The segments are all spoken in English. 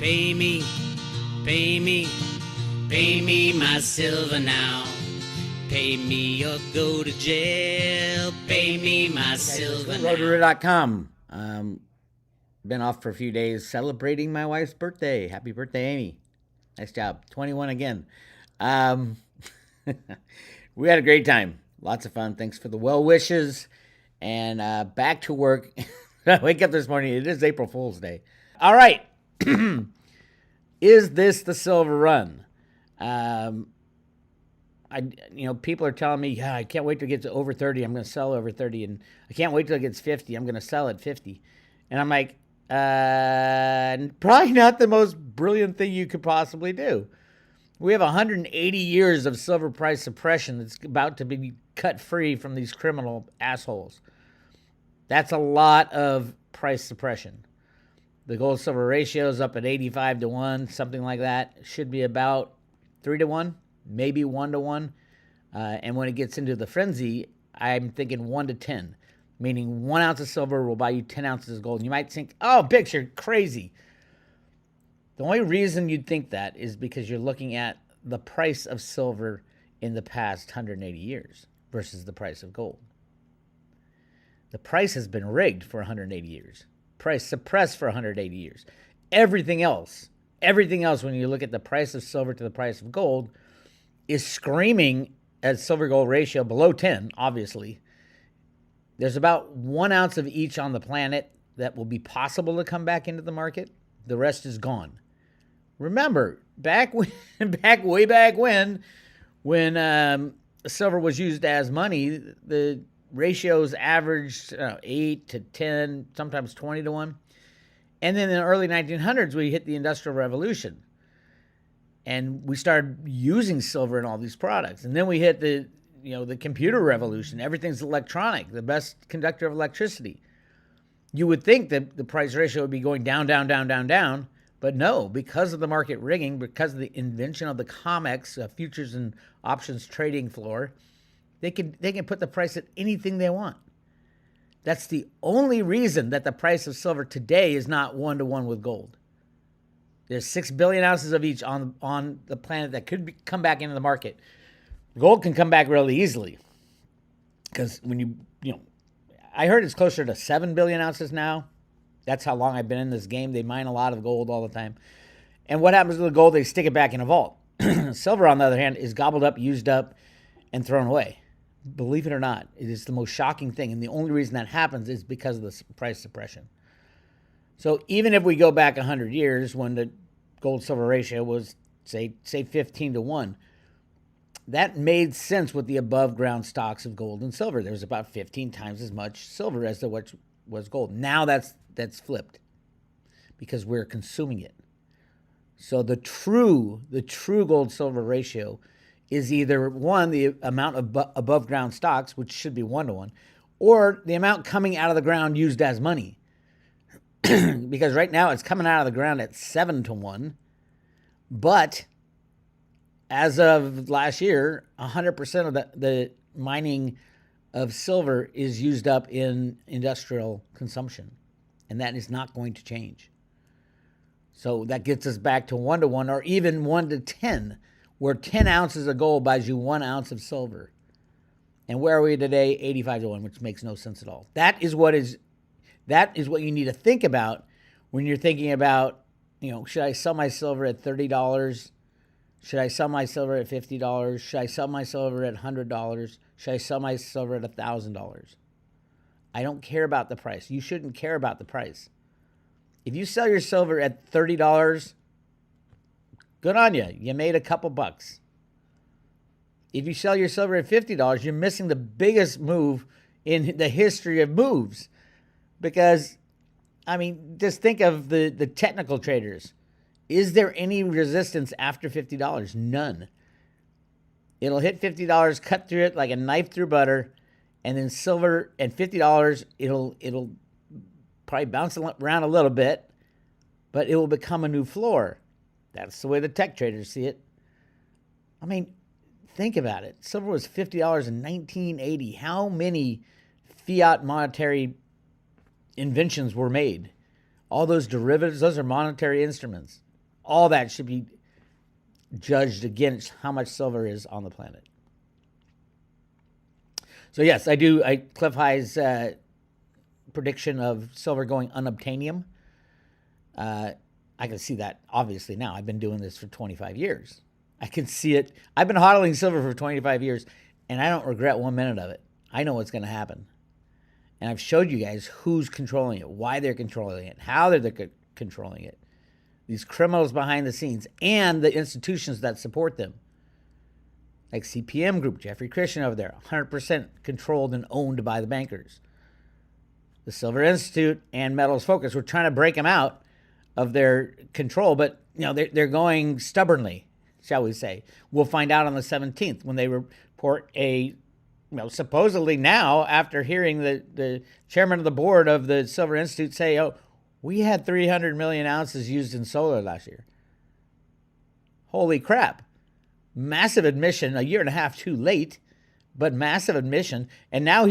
Pay me, pay me, pay me my silver now. Pay me or go to jail. Pay me my silver now. Rotary.com. Been off for a few days celebrating my wife's birthday. Happy birthday, Amy. Nice job. 21 again. We had a great time. Lots of fun. Thanks for the well wishes. And back to work. I wake up this morning. It is April Fool's Day. All right. Is this the silver run? People are telling me, yeah, I can't wait till it gets over 30. I'm going to sell over 30. And I can't wait till it gets 50. I'm going to sell at 50. And I'm like, probably not the most brilliant thing you could possibly do. We have 180 years of silver price suppression that's about to be cut free from these criminal assholes. That's a lot of price suppression. The gold-silver ratio is up at 85 to 1, something like that. It should be about 3 to 1, maybe 1 to 1. And when it gets into the frenzy, I'm thinking 1 to 10, meaning 1 ounce of silver will buy you 10 ounces of gold. And you might think, oh, Bix, you're crazy. The only reason you'd think that is because you're looking at the price of silver in the past 180 years versus the price of gold. The price has been rigged for 180 years. Price suppressed for 180 years. Everything else, when you look at the price of silver to the price of gold, is screaming at silver-gold ratio below 10, obviously. There's about 1 ounce of each on the planet that will be possible to come back into the market. The rest is gone. Remember, way back when silver was used as money, the ratios averaged 8 to 10, sometimes 20 to 1. And then in the early 1900s, we hit the Industrial Revolution. And we started using silver in all these products. And then we hit the computer revolution. Everything's electronic, the best conductor of electricity. You would think that the price ratio would be going down, down, down, down, down. But no, because of the market rigging, because of the invention of the COMEX, futures and options trading floor, they can put the price at anything they want. That's the only reason that the price of silver today is not 1 to 1 with gold. There's 6 billion ounces of each on the planet that could come back into the market. Gold can come back really easily because when I heard it's closer to 7 billion ounces now. That's how long I've been in this game. They mine a lot of gold all the time. And what happens to the gold? They stick it back in a vault. Silver, on the other hand, is gobbled up, used up, and thrown away. Believe it or not, it is the most shocking thing. And the only reason that happens is because of the price suppression. So even if we go back 100 years when the gold-silver ratio was, say 15 to 1, that made sense with the above-ground stocks of gold and silver. There was about 15 times as much silver as there was gold. Now that's flipped because we're consuming it. So the true gold-silver ratio is either, one, the amount of above-ground stocks, which should be 1 to 1, or the amount coming out of the ground used as money. Because right now it's coming out of the ground at 7 to 1, but as of last year, 100% of the mining of silver is used up in industrial consumption, and that is not going to change. So that gets us back to 1 to 1, or even 1 to 10, where 10 ounces of gold buys you 1 ounce of silver. And where are we today? 85 to 1, which makes no sense at all. That is what you need to think about when you're thinking about, should I sell my silver at $30? Should I sell my silver at $50? Should I sell my silver at $100? Should I sell my silver at $1,000? I don't care about the price. You shouldn't care about the price. If you sell your silver at $30, good on you. You made a couple bucks. If you sell your silver at $50, you're missing the biggest move in the history of moves. Because, just think of the technical traders. Is there any resistance after $50? None. It'll hit $50, cut through it like a knife through butter, and then silver at $50, it'll probably bounce around a little bit, but it will become a new floor. That's the way the tech traders see it. Think about it. Silver was $50 in 1980. How many fiat monetary inventions were made? All those derivatives, those are monetary instruments. all that should be judged against how much silver is on the planet. So yes, I do. Cliff High's prediction of silver going unobtainium. I can see that obviously now. I've been doing this for 25 years. I can see it. I've been hodling silver for 25 years, and I don't regret 1 minute of it. I know what's going to happen. And I've showed you guys who's controlling it, why they're controlling it, how they're controlling it. These criminals behind the scenes and the institutions that support them. Like CPM Group, Jeffrey Christian over there, 100% controlled and owned by the bankers. The Silver Institute and Metals Focus, we're trying to break them out of their control, but they're going stubbornly, shall we say. We'll find out on the 17th when they report supposedly now, after hearing the chairman of the board of the Silver Institute say, oh, we had 300 million ounces used in solar last year. Holy crap. Massive admission, a year and a half too late, but massive admission. And now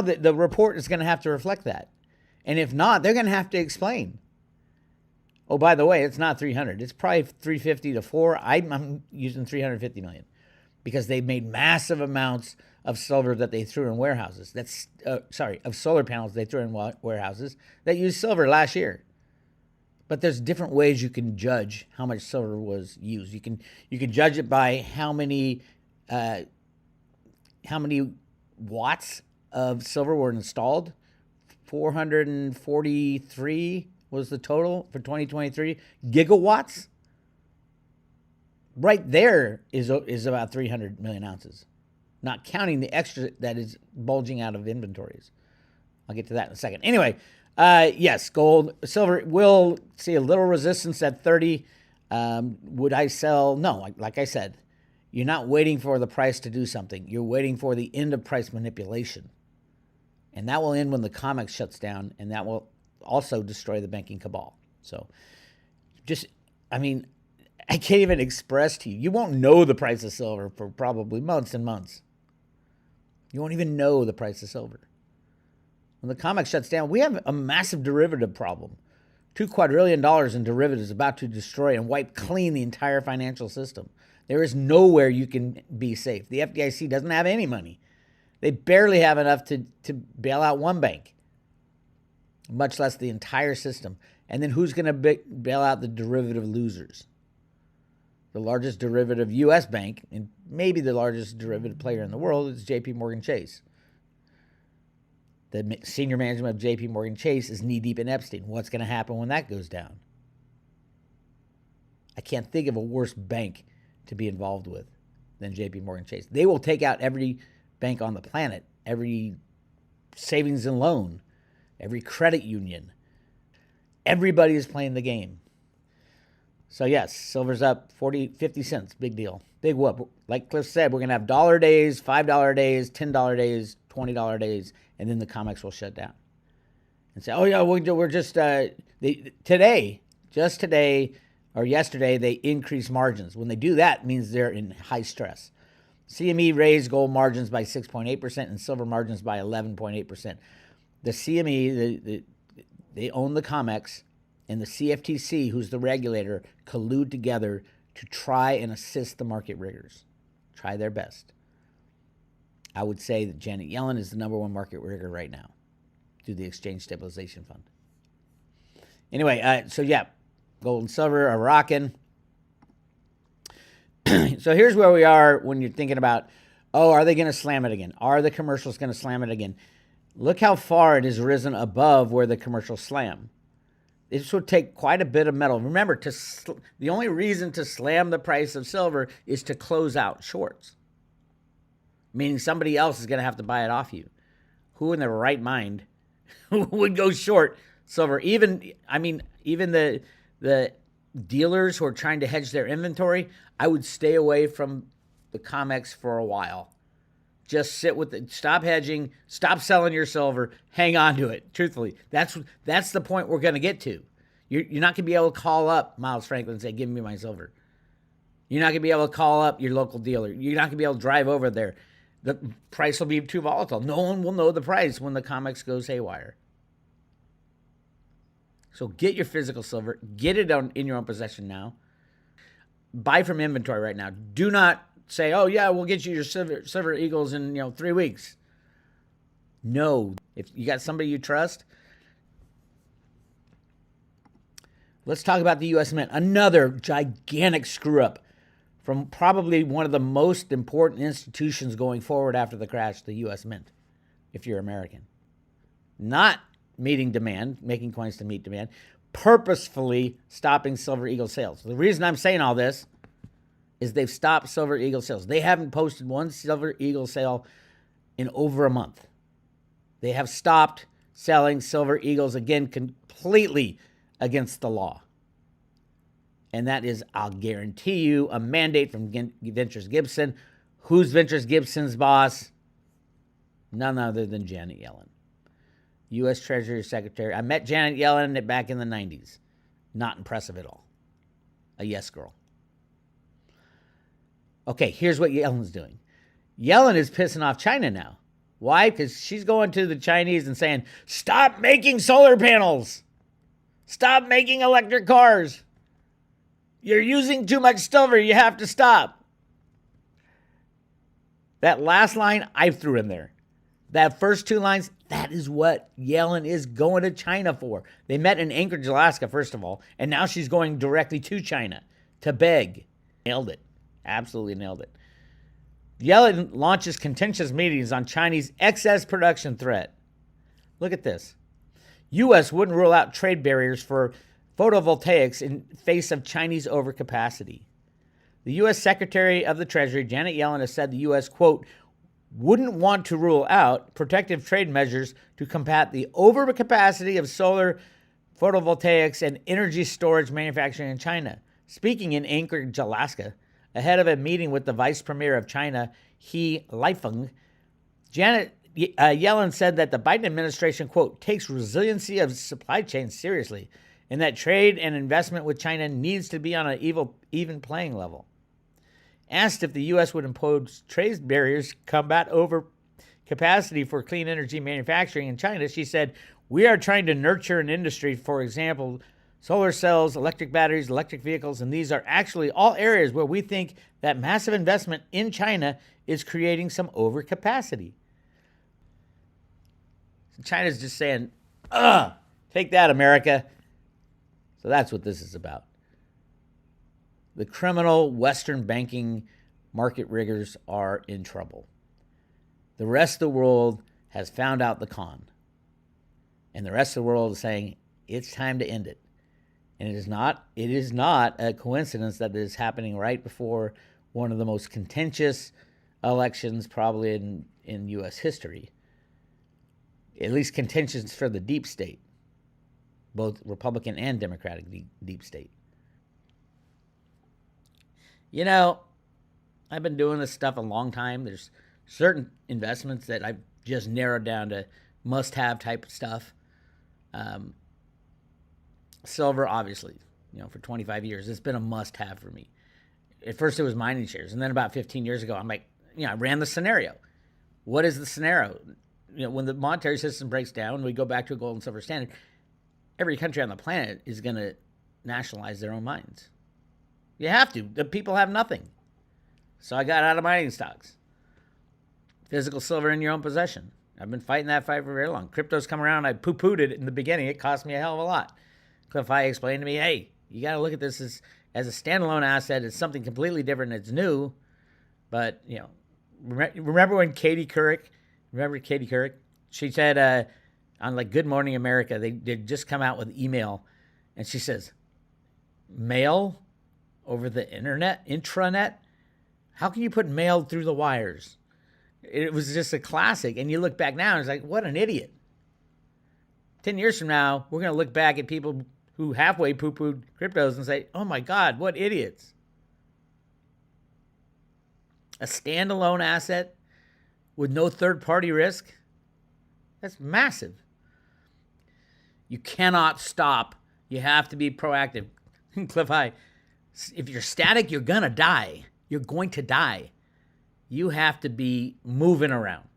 the report is going to have to reflect that. And if not, they're going to have to explain. Oh, by the way, it's not 300. It's probably 350 to 4. I'm using 350 million because they made massive amounts of silver that they threw in warehouses. Of solar panels they threw in warehouses that used silver last year. But there's different ways you can judge how much silver was used. You can judge it by how many watts of silver were installed. 443 was the total for 2023 gigawatts. Right there is about 300 million ounces, not counting the extra that is bulging out of inventories. I'll get to that in a second. Anyway, yes, gold, silver will see a little resistance at 30. Would I sell? No, like I said, you're not waiting for the price to do something. You're waiting for the end of price manipulation. And that will end when the COMEX shuts down, and that will also destroy the banking cabal. So I can't even express to you. You won't know the price of silver for probably months and months. You won't even know the price of silver. When the COMEX shuts down, we have a massive derivative problem. $2 quadrillion in derivatives about to destroy and wipe clean the entire financial system. There is nowhere you can be safe. The FDIC doesn't have any money. They barely have enough to bail out one bank, much less the entire system. And then who's going to bail out the derivative losers? The largest derivative U.S. bank, and maybe the largest derivative player in the world, is JP Chase. The senior management of JP Chase is knee-deep in Epstein. What's going to happen when that goes down? I can't think of a worse bank to be involved with than JP Chase. They will take out every bank on the planet, every savings and loan, every credit union. Everybody is playing the game. So yes, silver's up 50 cents. Big deal. Big whoop. Like Cliff said, we're going to have dollar days, $5 days, $10 days, $20 days, and then the COMEX will shut down. And say, oh yeah, we're just, today or yesterday, they increased margins. When they do that, it means they're in high stress. CME raised gold margins by 6.8% and silver margins by 11.8%. The CME, they own the COMEX, and the CFTC, who's the regulator, collude together to try and assist the market riggers. Try their best. I would say that Janet Yellen is the number one market rigger right now through the Exchange Stabilization Fund. Anyway, so yeah, gold and silver are rocking. So here's where we are when you're thinking about, oh, are they going to slam it again? Are the commercials going to slam it again? Look how far it has risen above where the commercials slam. This would take quite a bit of metal. Remember, the only reason to slam the price of silver is to close out shorts, meaning somebody else is going to have to buy it off you. Who in their right mind would go short silver? Even the dealers who are trying to hedge their inventory, I would stay away from the COMEX for a while. Just sit with it. Stop hedging. Stop selling your silver. Hang on to it. Truthfully, that's the point we're going to get to. You're not going to be able to call up Miles Franklin and say, give me my silver. You're not going to be able to call up your local dealer. You're not going to be able to drive over there. The price will be too volatile. No one will know the price when the COMEX goes haywire. So get your physical silver. Get it in your own possession now. buy from inventory right now. Do not say, oh, yeah, we'll get you your Silver Eagles in 3 weeks. No. If you got somebody you trust. Let's talk about the U.S. Mint. Another gigantic screw-up from probably one of the most important institutions going forward after the crash, the U.S. Mint, if you're American. Not meeting demand, making coins to meet demand, purposefully stopping Silver Eagle sales. The reason I'm saying all this is they've stopped Silver Eagle sales. They haven't posted one Silver Eagle sale in over a month. They have stopped selling Silver Eagles, again, completely against the law. And that is, I'll guarantee you, a mandate from Ventures Gibson. Who's Ventures Gibson's boss? None other than Janet Yellen, U.S. Treasury Secretary. I met Janet Yellen back in the 90s. Not impressive at all. A yes girl. Okay, here's what Yellen's doing. Yellen is pissing off China now. Why? Because she's going to the Chinese and saying, stop making solar panels. Stop making electric cars. You're using too much silver. You have to stop. That last line I threw in there. That first 2 lines, that is what Yellen is going to China for. They met in Anchorage, Alaska, first of all, and now she's going directly to China to beg. Nailed it. Absolutely nailed it. Yellen launches contentious meetings on Chinese excess production threat. Look at this. U.S. wouldn't rule out trade barriers for photovoltaics in face of Chinese overcapacity. The U.S. Secretary of the Treasury, Janet Yellen, has said the U.S., quote, wouldn't want to rule out protective trade measures to combat the overcapacity of solar photovoltaics and energy storage manufacturing in China. Speaking in Anchorage, Alaska, ahead of a meeting with the Vice Premier of China, He Lifeng, Janet Yellen said that the Biden administration, quote, takes resiliency of supply chains seriously and that trade and investment with China needs to be on an even playing level. Asked if the U.S. would impose trade barriers to combat overcapacity for clean energy manufacturing in China, she said, we are trying to nurture an industry, for example, solar cells, electric batteries, electric vehicles, and these are actually all areas where we think that massive investment in China is creating some overcapacity. China's just saying, take that, America. So that's what this is about. The criminal Western banking market riggers are in trouble. The rest of the world has found out the con. And the rest of the world is saying, it's time to end it. And it is not a coincidence that it is happening right before one of the most contentious elections probably in U.S. history. At least contentious for the deep state, both Republican and Democratic deep state. You know, I've been doing this stuff a long time. There's certain investments that I've just narrowed down to must-have type of stuff. Silver, obviously, for 25 years, it's been a must-have for me. At first, it was mining shares, and then about 15 years ago, I'm like, I ran the scenario. What is the scenario? When the monetary system breaks down, we go back to a gold and silver standard, every country on the planet is going to nationalize their own mines. You have to. The people have nothing. So I got out of mining stocks. Physical silver in your own possession. I've been fighting that fight for very long. Crypto's come around. I poo-pooed it in the beginning. It cost me a hell of a lot. Cliff High explained to me, hey, you got to look at this as a standalone asset. It's something completely different. It's new. But, remember when Katie Couric, she said on Good Morning America, they'd just come out with email. And she says, mail over the internet, intranet? How can you put mail through the wires? It was just a classic. And you look back now and it's like, what an idiot. 10 years from now, we're going to look back at people who halfway poo-pooed cryptos and say, oh my God, what idiots. A standalone asset with no third-party risk? That's massive. You cannot stop. You have to be proactive. Cliff High, if you're static, you're going to die. You're going to die. You have to be moving around.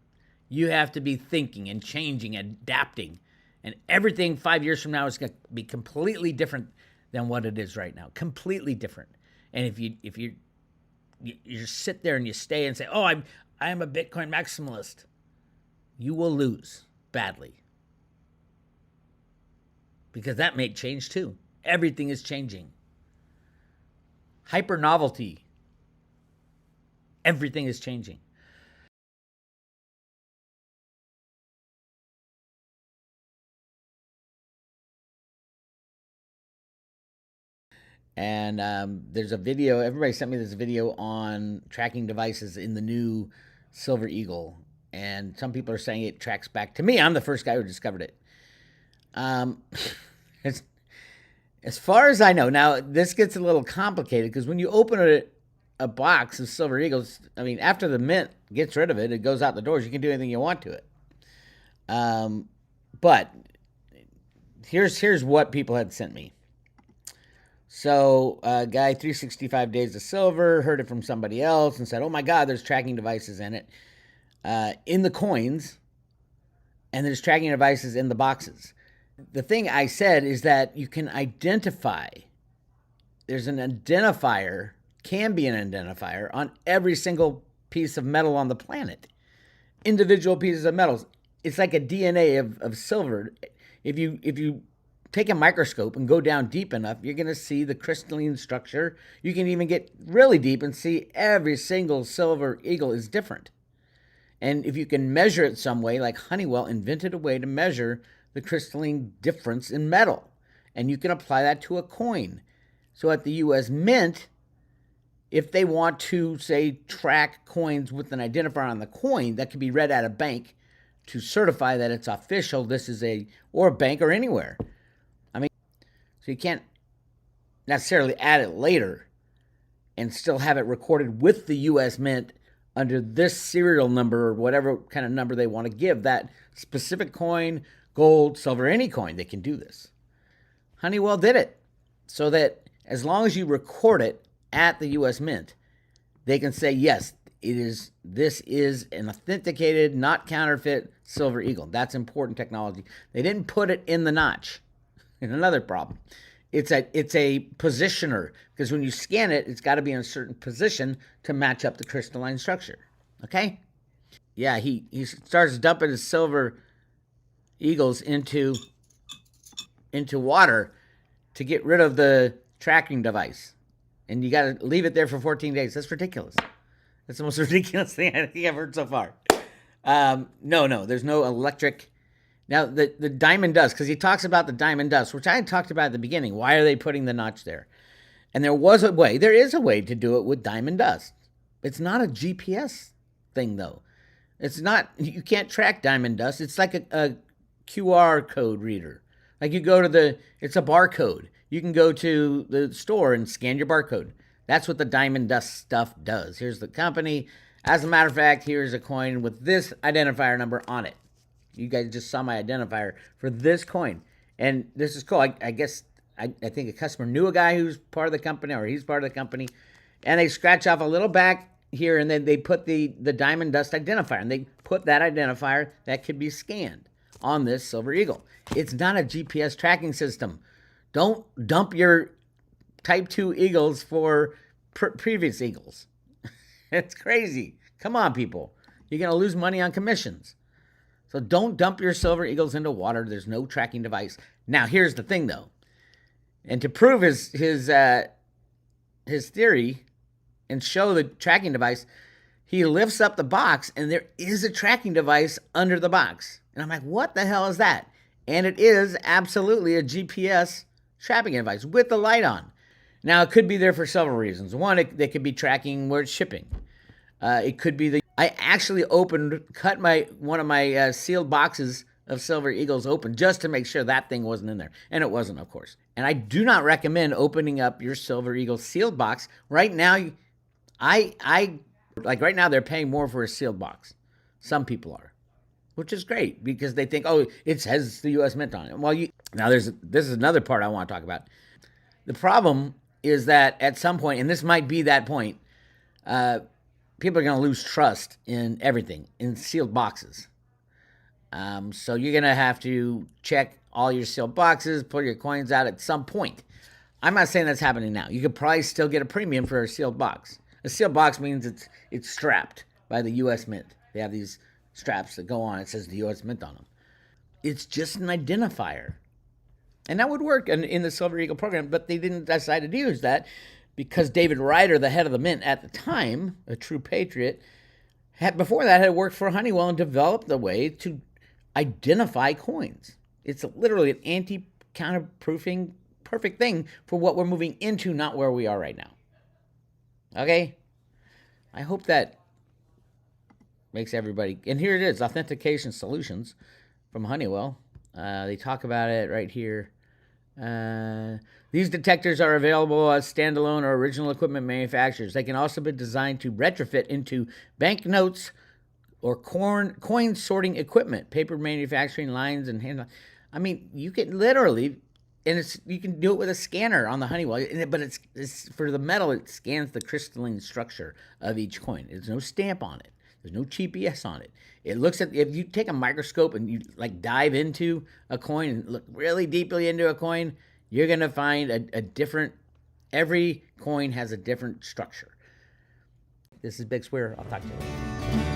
You have to be thinking and changing and adapting. And everything 5 years from now is going to be completely different than what it is right now. Completely different. And if you sit there and you stay and say, "Oh, I am a Bitcoin maximalist," you will lose badly, because that may change too. Everything is changing. Hyper novelty. Everything is changing. And there's a video. Everybody sent me this video on tracking devices in the new Silver Eagle, and some people are saying it tracks back to me. I'm the first guy who discovered it. Um, as far as I know, now this gets a little complicated, because when you open a box of Silver Eagles, I mean, after the mint gets rid of it, it goes out the doors. You can do anything you want to it. But here's what people had sent me. So, guy, 365 Days of Silver, heard it from somebody else and said, "Oh my God, there's tracking devices in it, in the coins, and there's tracking devices in the boxes." The thing I said is that you can identify, there's an identifier, can be an identifier on every single piece of metal on the planet. Individual pieces of metals. It's like a DNA of silver. If you take a microscope and go down deep enough, you're going to see the crystalline structure. You can even get really deep and see every single Silver Eagle is different. And if you can measure it some way, like Honeywell invented a way to measure the crystalline difference in metal, and you can apply that to a coin. So at the U.S. Mint, if they want to, say, track coins with an identifier on the coin that can be read at a bank to certify that it's official, this is or a bank or anywhere. I mean, so you can't necessarily add it later and still have it recorded with the U.S. Mint under this serial number or whatever kind of number they want to give that specific coin, gold, silver, any coin. They can do this. Honeywell did it so that as long as you record it at the U.S. Mint, they can say, yes, this is an authenticated, not counterfeit Silver Eagle. That's important technology. They didn't put it in the notch. And another problem, it's a positioner, because when you scan it, it's got to be in a certain position to match up the crystalline structure. Okay? Yeah, he starts dumping his Silver Eagles into water to get rid of the tracking device. And you got to leave it there for 14 days. That's ridiculous. That's the most ridiculous thing I think I've heard so far. No, there's no electric. Now, the diamond dust, because he talks about the diamond dust, which I had talked about at the beginning. Why are they putting the notch there? And there is a way to do it with diamond dust. It's not a GPS thing, though. It's not, you can't track diamond dust. It's like a QR code reader. Like you go to it's a barcode. You can go to the store and scan your barcode. That's what the diamond dust stuff does. Here's the company. As a matter of fact, here's a coin with this identifier number on it. You guys just saw my identifier for this coin. And this is cool. I guess, I think a customer knew a guy who's part of the company, or he's part of the company. And they scratch off a little back here, and then they put the diamond dust identifier. And they put that identifier that could be scanned on this Silver Eagle. It's not a GPS tracking system. Don't dump your Type 2 Eagles for previous Eagles. It's crazy. Come on, people. You're going to lose money on commissions. So don't dump your Silver Eagles into water. There's no tracking device. Now, here's the thing, though. And to prove his theory and show the tracking device, he lifts up the box, and there is a tracking device under the box. And I'm like, what the hell is that? And it is absolutely a GPS tracking device with the light on. Now, it could be there for several reasons. One, they could be tracking where it's shipping. It could be I actually cut one of my sealed boxes of Silver Eagles open just to make sure that thing wasn't in there. And it wasn't, of course. And I do not recommend opening up your Silver Eagle sealed box. Right now, right now they're paying more for a sealed box. Some people are, which is great because they think, oh, it has the U.S. Mint on it. Well, this is another part I want to talk about. The problem is that at some point, and this might be that point, people are going to lose trust in everything, in sealed boxes. So you're going to have to check all your sealed boxes, pull your coins out at some point. I'm not saying that's happening now. You could probably still get a premium for a sealed box. A sealed box means it's strapped by the U.S. Mint. They have these straps that go on. It says the U.S. Mint on them. It's just an identifier. And that would work in the Silver Eagle program, but they didn't decide to use that because David Ryder, the head of the Mint at the time, a true patriot, before that had worked for Honeywell and developed a way to identify coins. It's literally an anti-counterproofing perfect thing for what we're moving into, not where we are right now. Okay? I hope that makes everybody... And here it is, Authentication Solutions from Honeywell. They talk about it right here. These detectors are available as standalone or original equipment manufacturers. They can also be designed to retrofit into banknotes or coin sorting equipment, paper manufacturing lines, and hand. I mean, you can literally, and you can do it with a scanner on the Honeywell. But it's for the metal. It scans the crystalline structure of each coin. There's no stamp on it. There's no GPS on it. It looks at, if you take a microscope and you like dive into a coin and look really deeply into a coin, you're going to find a different, every coin has a different structure. This is Big Square. I'll talk to you later.